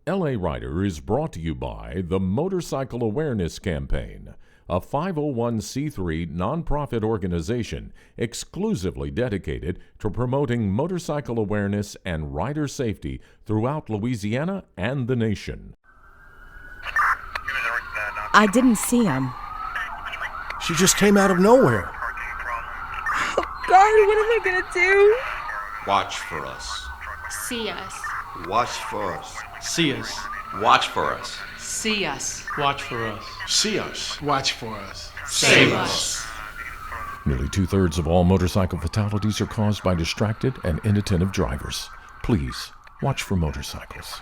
LA Rider is brought to you by the Motorcycle Awareness Campaign, a 501c3 nonprofit organization exclusively dedicated to promoting motorcycle awareness and rider safety throughout Louisiana and the nation. I didn't see him. She just came out of nowhere. Oh, God, what am I gonna do? Watch for us. See us. Watch for us. See us. Watch for us. See us. Watch for us. See us. Watch for us. Save us. Nearly two-thirds of all motorcycle fatalities are caused by distracted and inattentive drivers. Please, watch for motorcycles.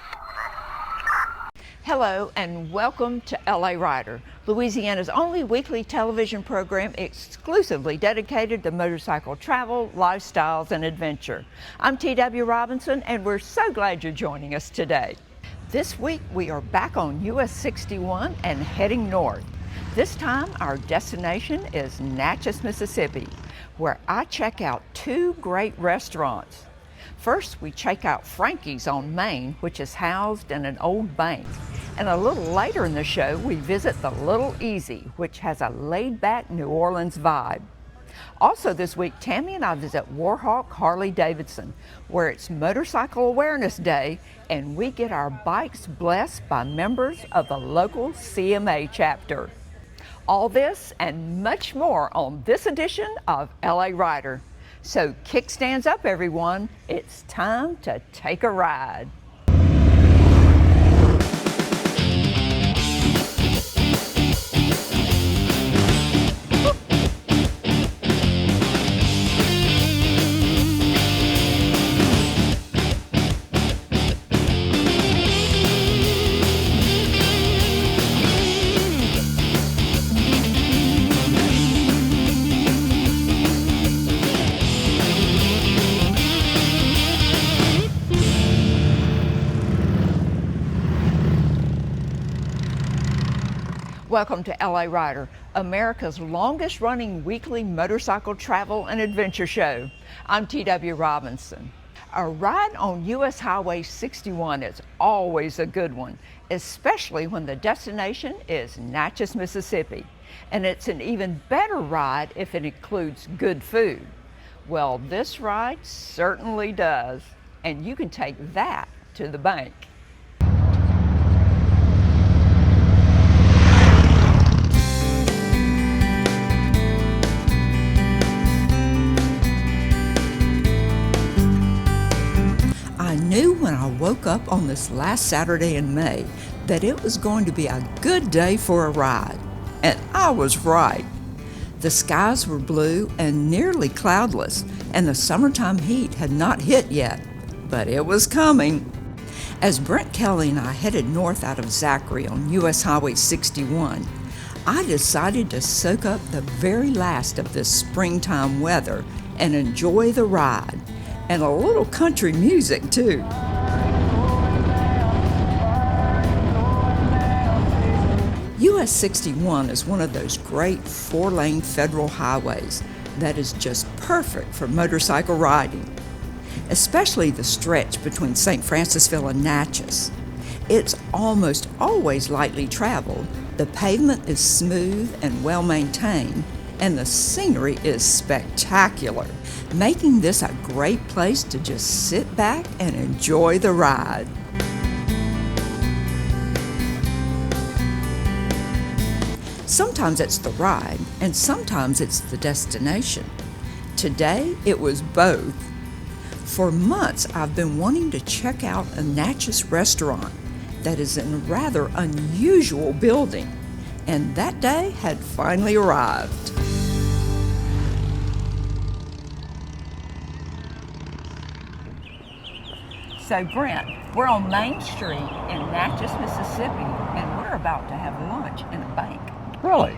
Hello and welcome to LA Rider, Louisiana's only weekly television program exclusively dedicated to motorcycle travel, lifestyles, and adventure. I'm T.W. Robinson and we're so glad you're joining us today. This week we are back on US 61 and heading north. This time our destination is Natchez, Mississippi, where I check out two great restaurants. First, we check out Frankie's on Main, which is housed in an old bank. And a little later in the show, we visit the Little Easy, which has a laid-back New Orleans vibe. Also this week, Tammy and I visit Warhawk Harley-Davidson, where it's Motorcycle Awareness Day, and we get our bikes blessed by members of the local CMA chapter. All this and much more on this edition of LA Rider. So kickstands up, everyone. It's time to take a ride. Welcome to LA Rider, America's longest running weekly motorcycle travel and adventure show. I'm T.W. Robinson. A ride on US Highway 61 is always a good one, especially when the destination is Natchez, Mississippi. And it's an even better ride if it includes good food. Well, this ride certainly does, and you can take that to the bank. I knew when I woke up on this last Saturday in May that it was going to be a good day for a ride. And I was right. The skies were blue and nearly cloudless, and the summertime heat had not hit yet, but it was coming. As Brent Kelley and I headed north out of Zachary on US Highway 61, I decided to soak up the very last of this springtime weather and enjoy the ride. And a little country music, too. US 61 is one of those great four-lane federal highways that is just perfect for motorcycle riding, especially the stretch between St. Francisville and Natchez. It's almost always lightly traveled, the pavement is smooth and well-maintained, and the scenery is spectacular, making this a great place to just sit back and enjoy the ride. Sometimes it's the ride, and sometimes it's the destination. Today, it was both. For months, I've been wanting to check out a Natchez restaurant that is in a rather unusual building, and that day had finally arrived. So Brent, we're on Main Street in Natchez, Mississippi, and we're about to have lunch in a bank. Really?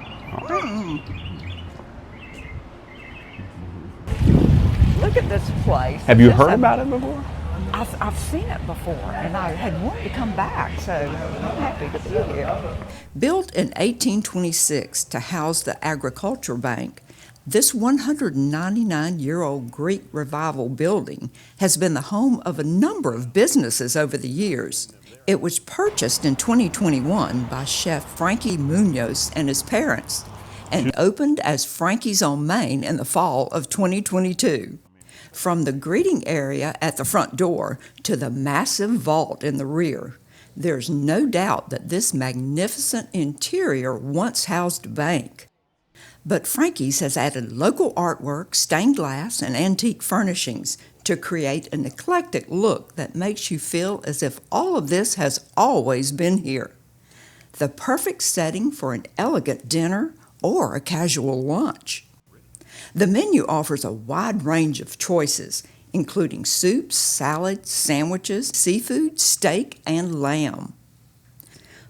Look at this place. Have you heard about it before? I've seen it before, and I had wanted to come back, so I'm happy to be here. Built in 1826 to house the Agriculture Bank, this 199-year-old Greek Revival building has been the home of a number of businesses over the years. It was purchased in 2021 by Chef Frankie Munoz and his parents and opened as Frankie's on Main in the fall of 2022. From the greeting area at the front door to the massive vault in the rear, there's no doubt that this magnificent interior once housed a bank. But Frankie's has added local artwork, stained glass, and antique furnishings to create an eclectic look that makes you feel as if all of this has always been here. The perfect setting for an elegant dinner or a casual lunch. The menu offers a wide range of choices, including soups, salads, sandwiches, seafood, steak, and lamb.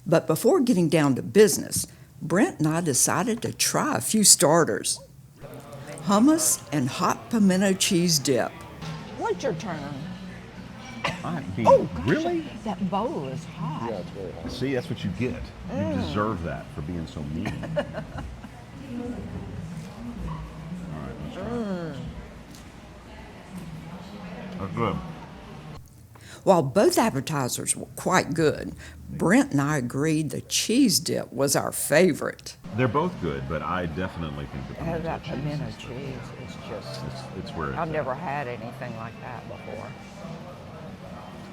But before getting down to business, Brent and I decided to try a few starters. Hummus and hot pimento cheese dip. What's your turn? Gosh, really? That bowl is hot. Yeah, it's very hot. See, that's what you get. You deserve that for being so mean. All right, let's try. That's good. While both appetizers were quite good, Brent and I agreed the cheese dip was our favorite. They're both good, but I definitely think the pimento That cheese pimento is cheese is just... It's where it's I've at. never had anything like that before.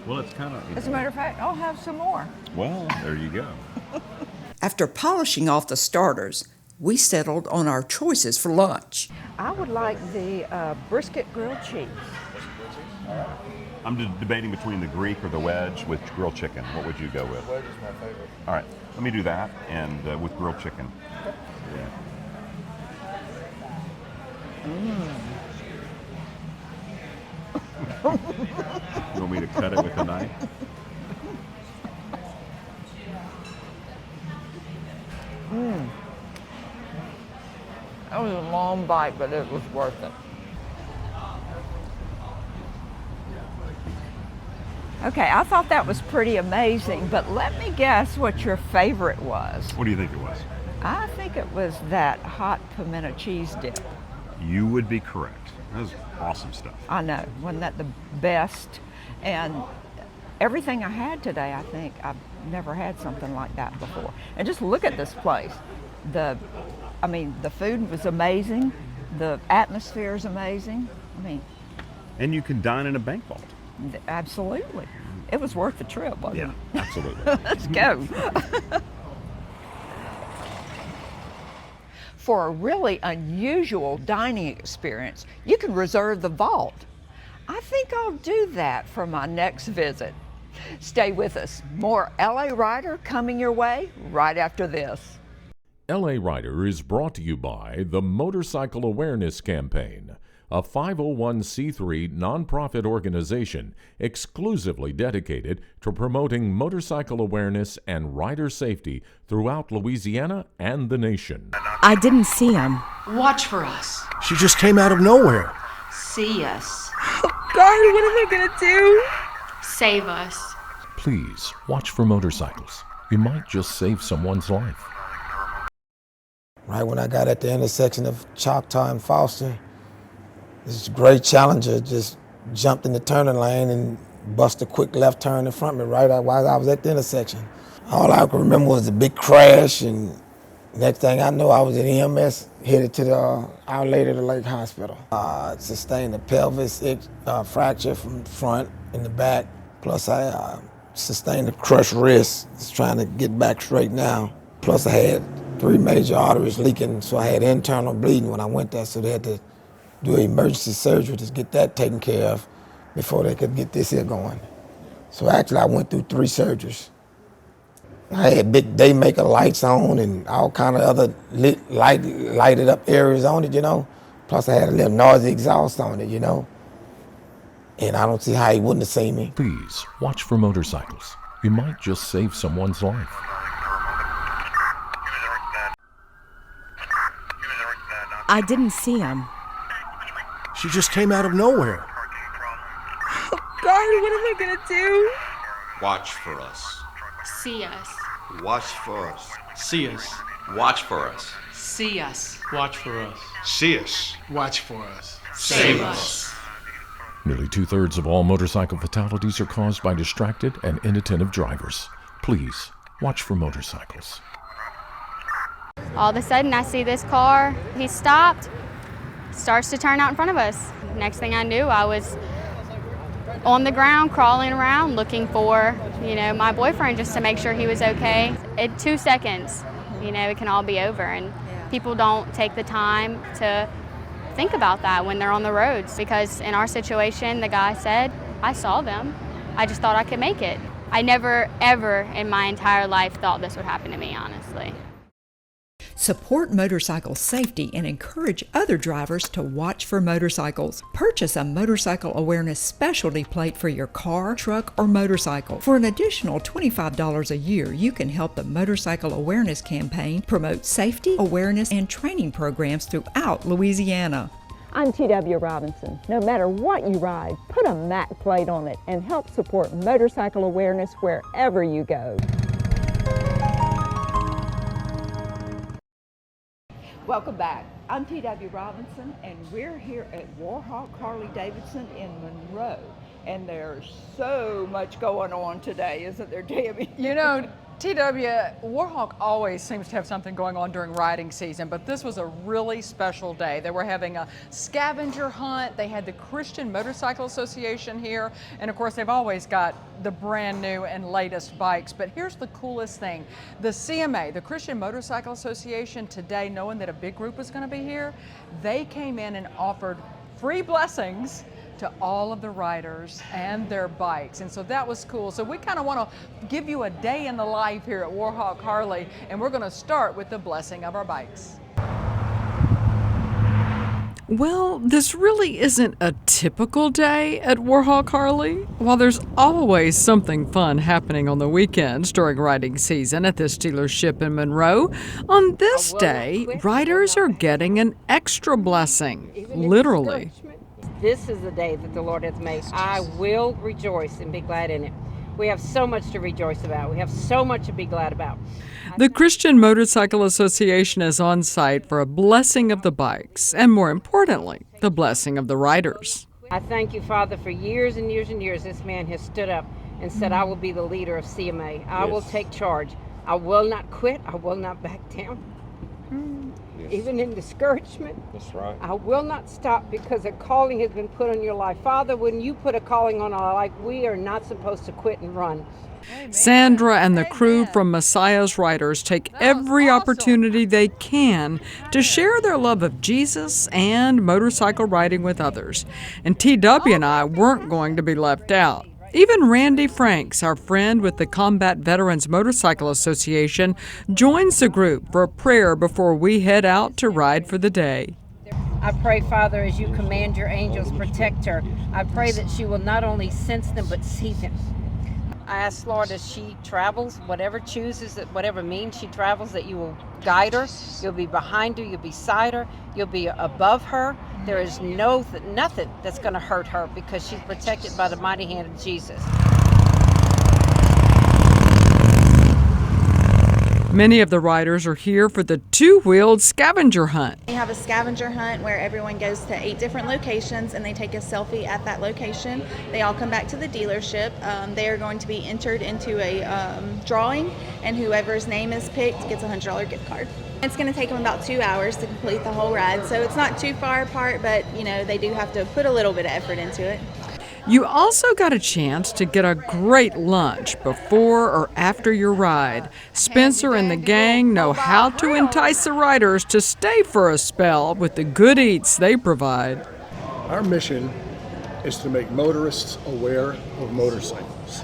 Well, it's kind of... As a matter of fact, I'll have some more. Well, there you go. After polishing off the starters, we settled on our choices for lunch. I would like the brisket grilled cheese. I'm debating between the Greek or the wedge with grilled chicken. What would you go with? Wedge is my favorite. All right, let me do that, and with grilled chicken. Yeah. You want me to cut it with a knife? That was a long bite, but it was worth it. Okay, I thought that was pretty amazing, but let me guess what your favorite was. What do you think it was? I think it was that hot pimento cheese dip. You would be correct. That was awesome stuff. I know, wasn't that the best? And everything I had today, I think I've never had something like that before. And just look at this place. The food was amazing. The atmosphere is amazing. And you can dine in a bank vault. Absolutely. It was worth the trip, wasn't it? Absolutely. Let's go. For a really unusual dining experience, you can reserve the vault. I think I'll do that for my next visit. Stay with us. More LA Rider coming your way right after this. LA Rider is brought to you by the Motorcycle Awareness Campaign, a 501c3 nonprofit organization exclusively dedicated to promoting motorcycle awareness and rider safety throughout Louisiana and the nation. I didn't see him. Watch for us. She just came out of nowhere. See us. Oh, God, what am I gonna do? Save us. Please watch for motorcycles. You might just save someone's life. Right when I got at the intersection of Choctaw and Foster, this great Challenger just jumped in the turning lane and busted a quick left turn in front of me right while I was at the intersection. All I can remember was a big crash, and next thing I know, I was in EMS, headed to the Our Lady of the Lake Hospital. Sustained a pelvis fracture from the front and the back, plus I sustained a crushed wrist, just trying to get back straight now. Plus I had 3 major arteries leaking, so I had internal bleeding when I went there, so they had to do emergency surgery to get that taken care of before they could get this here going. So actually I went through 3 surgeries. I had big daymaker lights on and all kind of other lighted up areas on it, you know. Plus I had a little noisy exhaust on it, you know. And I don't see how he wouldn't have seen me. Please watch for motorcycles. You might just save someone's life. I didn't see him. She just came out of nowhere. Oh, God, what am I gonna do? Watch for us. See us. Watch for us. See us. Watch for us. See us. Watch for us. See us. Watch for us. Save us. Nearly 2/3 of all motorcycle fatalities are caused by distracted and inattentive drivers. Please watch for motorcycles. All of a sudden, I see this car. He stopped, starts to turn out in front of us. Next thing I knew, I was on the ground, crawling around, looking for, my boyfriend just to make sure he was okay. In 2 seconds, it can all be over. And people don't take the time to think about that when they're on the roads, because in our situation, the guy said, I saw them. I just thought I could make it. I never, ever in my entire life thought this would happen to me, honestly. Support motorcycle safety and encourage other drivers to watch for motorcycles. Purchase a motorcycle awareness specialty plate for your car, truck, or motorcycle. For an additional $25 a year, you can help the Motorcycle Awareness Campaign promote safety, awareness, and training programs throughout Louisiana. I'm T.W. Robinson. No matter what you ride, put a MAC plate on it and help support motorcycle awareness wherever you go. Welcome back. I'm T.W. Robinson, and we're here at Warhawk Harley-Davidson in Monroe. And there's so much going on today, isn't there, Tammy? TW, Warhawk always seems to have something going on during riding season, but this was a really special day. They were having a scavenger hunt. They had the Christian Motorcycle Association here, and of course they've always got the brand new and latest bikes. But here's the coolest thing. The CMA, the Christian Motorcycle Association, today, knowing that a big group was going to be here, they came in and offered free blessings to all of the riders and their bikes. And so that was cool. So we kind of want to give you a day in the life here at Warhawk Harley, and we're going to start with the blessing of our bikes. Well, this really isn't a typical day at Warhawk Harley. While there's always something fun happening on the weekends during riding season at this dealership in Monroe, on this day, riders are getting an extra blessing, literally. This is the day that the Lord hath made. I will rejoice and be glad in it. We have so much to rejoice about. We have so much to be glad about. The Christian Motorcycle Association is on site for a blessing of the bikes, and more importantly, the blessing of the riders. I thank you, Father, for years and years and years this man has stood up and said, I will be the leader of CMA. I will take charge. I will not quit. I will not back down. Even in discouragement. That's right. I will not stop because a calling has been put on your life. Father, when you put a calling on our life, we are not supposed to quit and run. Amen. Sandra and the crew from Messiah's Riders take every opportunity they can to share their love of Jesus and motorcycle riding with others. And TW and I weren't going to be left out. Even Randy Franks, our friend with the Combat Veterans Motorcycle Association, joins the group for a prayer before we head out to ride for the day. I pray, Father, as you command your angels, protect her. I pray that she will not only sense them, but see them. I ask, Lord, as she travels, whatever means she travels, that you will guide her. You'll be behind her. You'll be beside her. You'll be above her. There is nothing that's going to hurt her because she's protected by the mighty hand of Jesus. Many of the riders are here for the two-wheeled scavenger hunt. We have a scavenger hunt where everyone goes to 8 different locations and they take a selfie at that location. They all come back to the dealership. They are going to be entered into a drawing, and whoever's name is picked gets a $100 gift card. It's going to take them about 2 hours to complete the whole ride, so it's not too far apart, but they do have to put a little bit of effort into it. You also got a chance to get a great lunch before or after your ride. Spencer and the gang know how to entice the riders to stay for a spell with the good eats they provide. Our mission is to make motorists aware of motorcycles.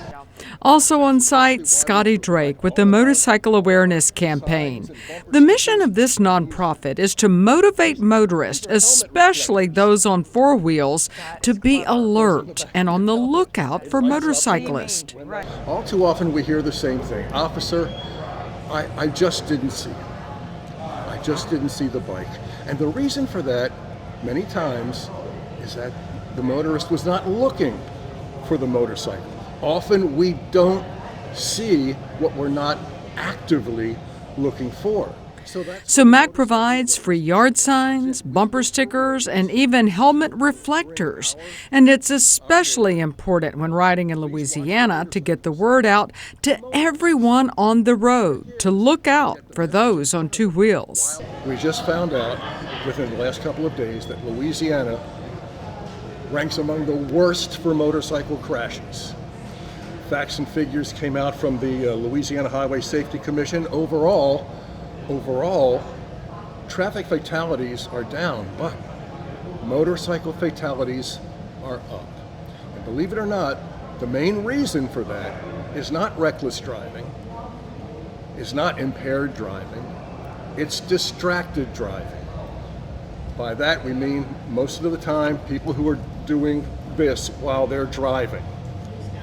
Also on site, Scotty Drake with the Motorcycle Awareness Campaign. The mission of this nonprofit is to motivate motorists, especially those on 4 wheels, to be alert and on the lookout for motorcyclists. All too often we hear the same thing. Officer, I just didn't see it. I just didn't see the bike. And the reason for that, many times, is that the motorist was not looking for the motorcycle. Often we don't see what we're not actively looking for. So MAC provides free yard signs, bumper stickers, and even helmet reflectors. And it's especially important when riding in Louisiana to get the word out to everyone on the road to look out for those on two wheels. We just found out within the last couple of days that Louisiana ranks among the worst for motorcycle crashes. Facts and figures came out from the Louisiana Highway Safety Commission. Overall, traffic fatalities are down, but motorcycle fatalities are up. And believe it or not, the main reason for that is not reckless driving, is not impaired driving, it's distracted driving. By that we mean most of the time people who are doing this while they're driving.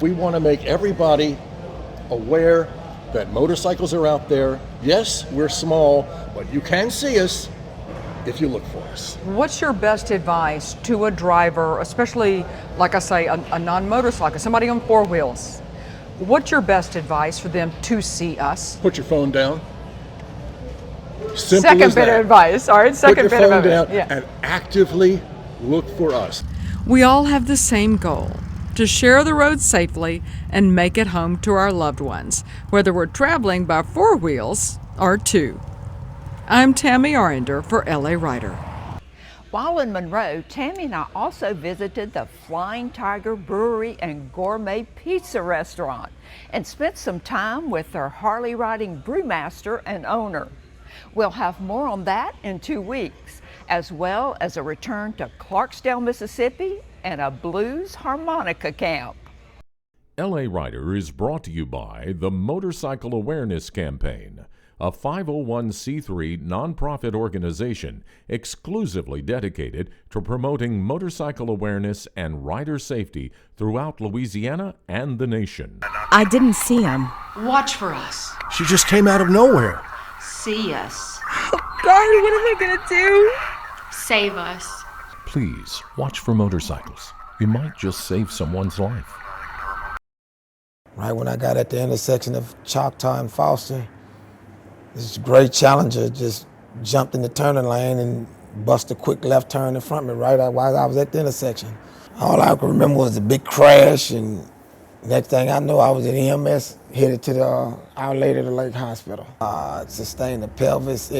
We want to make everybody aware that motorcycles are out there. Yes, we're small, but you can see us if you look for us. What's your best advice to a driver, especially, like I say, a non-motorcycle, somebody on four wheels? What's your best advice for them to see us? Put your phone down. Simple second as bit that. of advice. All right, second bit of phone advice. down and actively look for us. We all have the same goal: to share the road safely and make it home to our loved ones, whether we're traveling by four wheels or two. I'm Tammi Arender for LA Rider. While in Monroe, Tammy and I also visited the Flying Tiger Brewery and Gourmet Pizza Restaurant and spent some time with their Harley riding brewmaster and owner. We'll have more on that in 2 weeks, as well as a return to Clarksdale, Mississippi and a blues harmonica camp. LA Rider is brought to you by the Motorcycle Awareness Campaign, a 501c3 nonprofit organization exclusively dedicated to promoting motorcycle awareness and rider safety throughout Louisiana and the nation. I didn't see him. Watch for us. She just came out of nowhere. See us. God, what am I gonna do? Save us. Please watch for motorcycles. You might just save someone's life. Right when I got at the intersection of Choctaw and Foster, this great Challenger just jumped in the turning lane and busted a quick left turn in front of me right while I was at the intersection. All I could remember was the big crash, and next thing I know, I was in EMS headed to the Our Lady of the Lake Hospital. Sustained a pelvis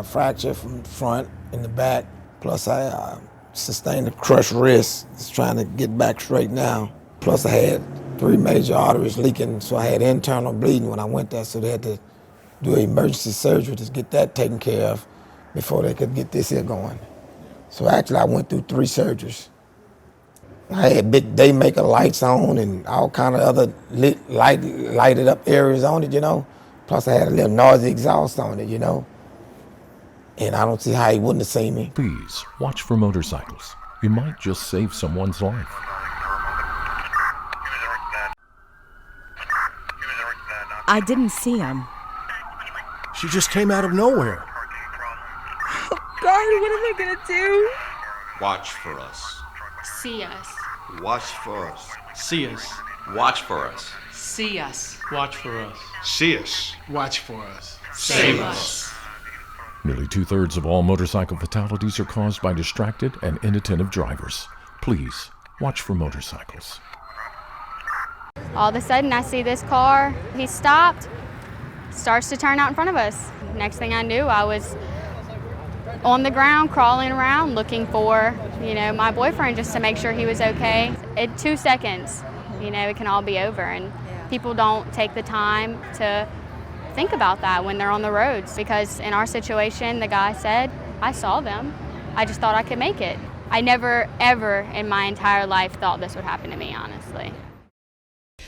fracture from the front and the back, plus I sustained a crushed wrist, just trying to get back straight now. Plus I had 3 major arteries leaking, so I had internal bleeding when I went there, so they had to do emergency surgery to get that taken care of before they could get this here going. So actually I went through 3 surgeries. I had big daymaker lights on and all kind of other lighted up areas on it, you know. Plus I had a little noisy exhaust on it, you know. And I don't see how he wouldn't have seen me. Please watch for motorcycles. You might just save someone's life. I didn't see him. She just came out of nowhere. God, what am I gonna do? Watch for us. See us. Watch for us. See us. Watch for us. See us. Watch for us. See us. Watch for us. Save us. Nearly 2/3 of all motorcycle fatalities are caused by distracted and inattentive drivers. Please watch for motorcycles. All of a sudden, I see this car. He stopped, starts to turn out in front of us. Next thing I knew, I was on the ground, crawling around, looking for, my boyfriend just to make sure he was okay. In 2 seconds, it can all be over. And people don't take the time to think about that when they're on the roads, because in our situation, the guy said, I saw them. I just thought I could make it. I never, ever in my entire life thought this would happen to me, honestly.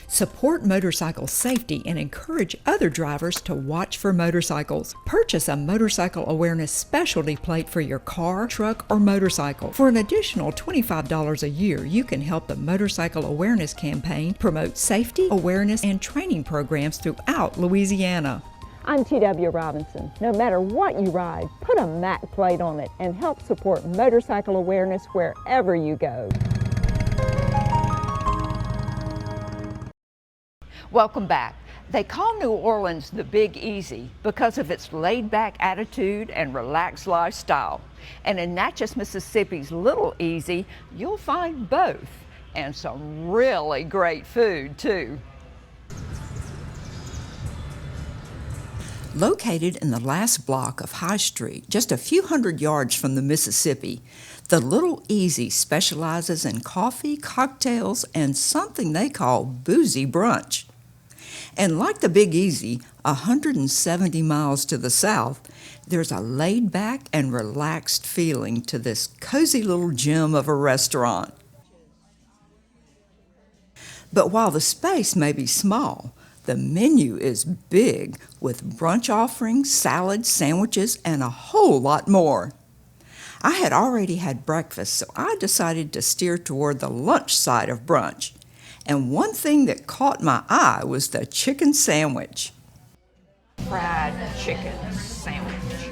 Support motorcycle safety and encourage other drivers to watch for motorcycles. Purchase a motorcycle awareness specialty plate for your car, truck, or motorcycle. For an additional $25 a year, you can help the Motorcycle Awareness Campaign promote safety, awareness, and training programs throughout Louisiana. I'm T.W. Robinson. No matter what you ride, put a MAC plate on it and help support motorcycle awareness wherever you go. Welcome back. They call New Orleans the Big Easy because of its laid-back attitude and relaxed lifestyle. And in Natchez, Mississippi's Little Easy, you'll find both, and some really great food, too. Located in the last block of High Street, just a few hundred yards from the Mississippi, the Little Easy specializes in coffee, cocktails, and something they call boozy brunch. And like the Big Easy, 170 miles to the south, there's a laid-back and relaxed feeling to this cozy little gem of a restaurant. But while the space may be small, the menu is big with brunch offerings, salads, sandwiches, and a whole lot more. I had already had breakfast, so I decided to steer toward the lunch side of brunch. And one thing that caught my eye was the chicken sandwich. Fried chicken sandwich.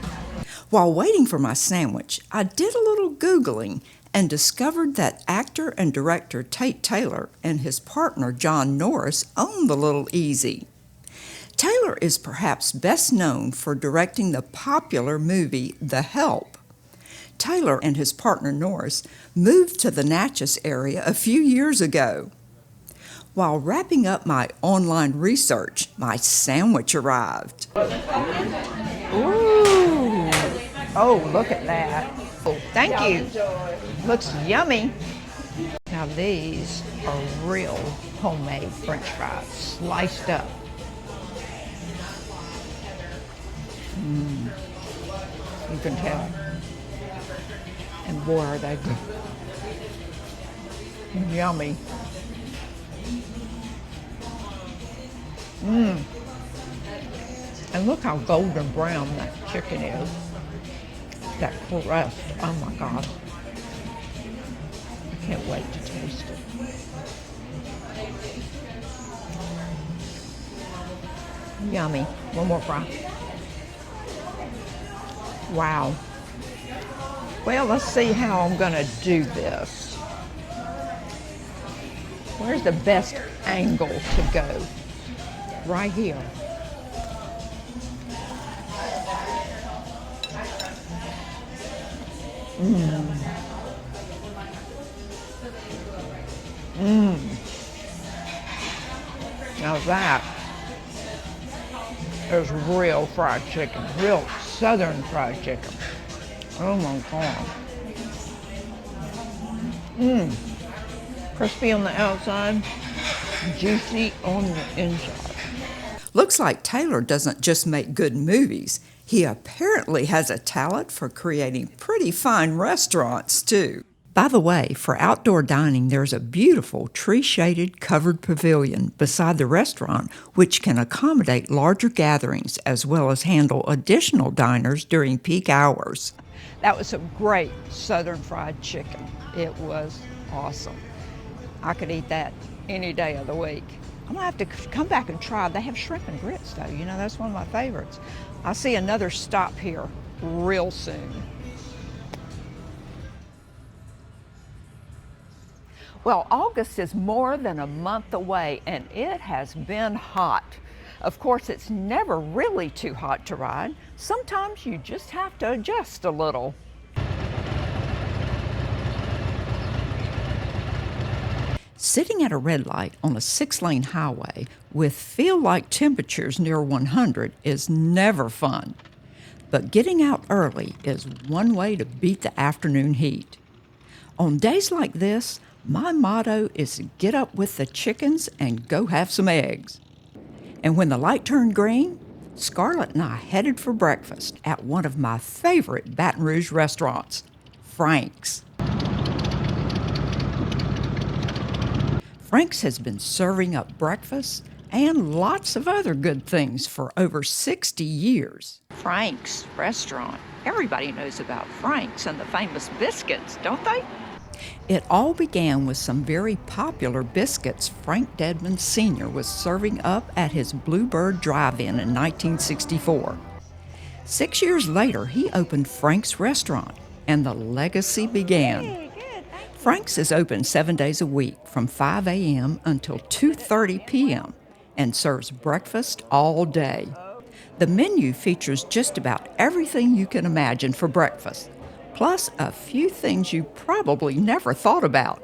While waiting for my sandwich, I did a little Googling and discovered that actor and director Tate Taylor and his partner John Norris own the Little Easy. Taylor is perhaps best known for directing the popular movie The Help. Taylor and his partner Norris moved to the Natchez area a few years ago. While wrapping up my online research, my sandwich arrived. Ooh! Oh, look at that. Oh, thank you. Looks yummy. Now these are real homemade French fries, sliced up. You can tell. And boy, are they good. Yummy. And look how golden brown that chicken is. That crust, oh my God. I can't wait to taste it. Yummy. One more fry. Wow. Well, let's see how I'm gonna do this. Where's the best angle to go? Right here. Now that is real fried chicken, real southern fried chicken. Oh my God. Crispy on the outside, juicy on the inside. Looks like Taylor doesn't just make good movies. He apparently has a talent for creating pretty fine restaurants, too. By the way, for outdoor dining, there's a beautiful tree-shaded covered pavilion beside the restaurant, which can accommodate larger gatherings as well as handle additional diners during peak hours. That was some great southern fried chicken. It was awesome. I could eat that any day of the week. I'm gonna have to come back and try. They have shrimp and grits though. You know, that's one of my favorites. I'll see another stop here real soon. Well, August is more than a month away and it has been hot. Of course, it's never really too hot to ride. Sometimes you just have to adjust a little. Sitting at a red light on a 6-lane highway with feel-like temperatures near 100 is never fun. But getting out early is one way to beat the afternoon heat. On days like this, my motto is to get up with the chickens and go have some eggs. And when the light turned green, Scarlett and I headed for breakfast at one of my favorite Baton Rouge restaurants, Frank's. Frank's has been serving up breakfast and lots of other good things for over 60 years. Frank's restaurant. Everybody knows about Frank's and the famous biscuits, don't they? It all began with some very popular biscuits Frank Dedman Sr. was serving up at his Bluebird Drive-In in 1964. 6 years later, he opened Frank's Restaurant, and the legacy began. Frank's is open 7 days a week from 5 a.m. until 2:30 p.m., and serves breakfast all day. The menu features just about everything you can imagine for breakfast, plus a few things you probably never thought about.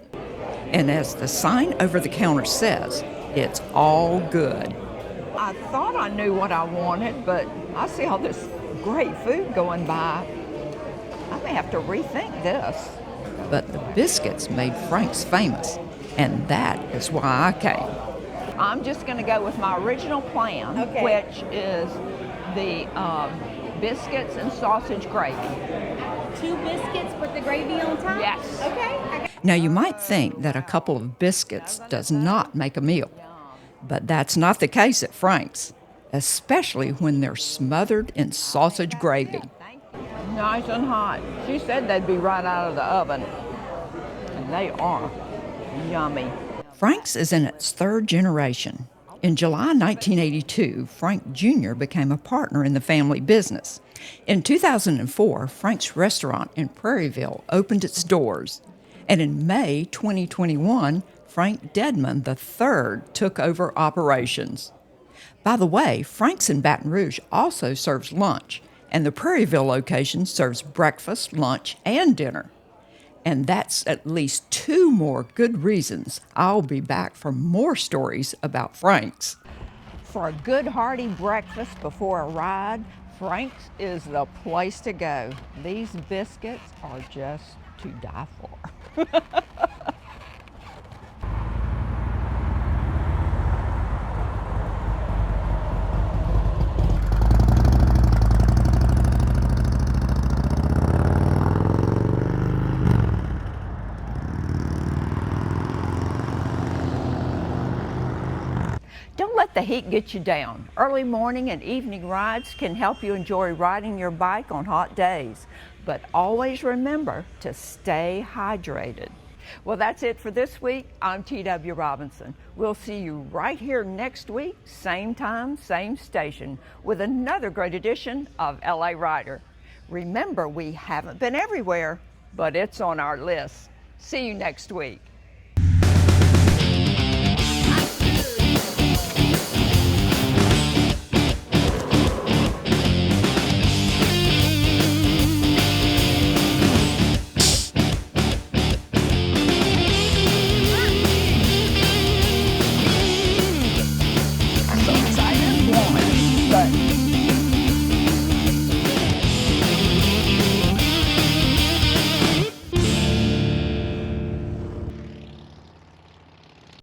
And as the sign over the counter says, it's all good. I thought I knew what I wanted, but I see all this great food going by. I may have to rethink this. But the biscuits made Frank's famous, and that is why I came. I'm just going to go with my original plan, which is the biscuits and sausage gravy. 2 biscuits with the gravy on top? Yes. Okay. Now you might think that a couple of biscuits does not make a meal, but that's not the case at Frank's, especially when they're smothered in sausage gravy. Nice and hot. She said they'd be right out of the oven, and they are yummy. Frank's is in its 3rd generation. In July 1982, Frank Jr. became a partner in the family business. In 2004, Frank's restaurant in Prairieville opened its doors. And in May 2021, Frank Dedman III took over operations. By the way, Frank's in Baton Rouge also serves lunch, and the Prairieville location serves breakfast, lunch, and dinner. And that's at least 2 more good reasons I'll be back for more stories about Frank's. For a good hearty breakfast before a ride, Frank's is the place to go. These biscuits are just to die for. Don't let the heat get you down. Early morning and evening rides can help you enjoy riding your bike on hot days. But always remember to stay hydrated. Well, that's it for this week. I'm T.W. Robinson. We'll see you right here next week, same time, same station, with another great edition of LA Rider. Remember, we haven't been everywhere, but it's on our list. See you next week.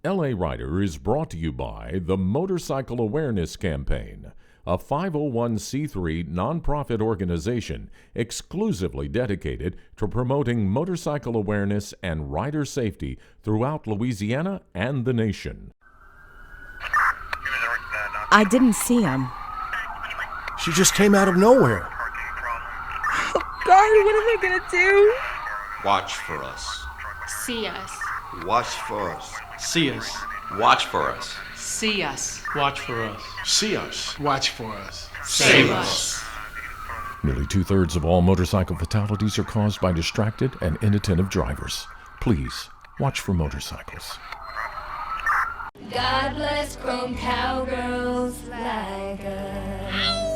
LA Rider is brought to you by the Motorcycle Awareness Campaign, a 501c3 nonprofit organization exclusively dedicated to promoting motorcycle awareness and rider safety throughout Louisiana and the nation. I didn't see him. She just came out of nowhere. Oh, God, what am I gonna do? Watch for us. See us. Watch for us. See us. Watch for us. See us. Watch for us. See us. Watch for us. Save us. Nearly 2/3 of all motorcycle fatalities are caused by distracted and inattentive drivers. Please, watch for motorcycles. God bless chrome cowgirls like us.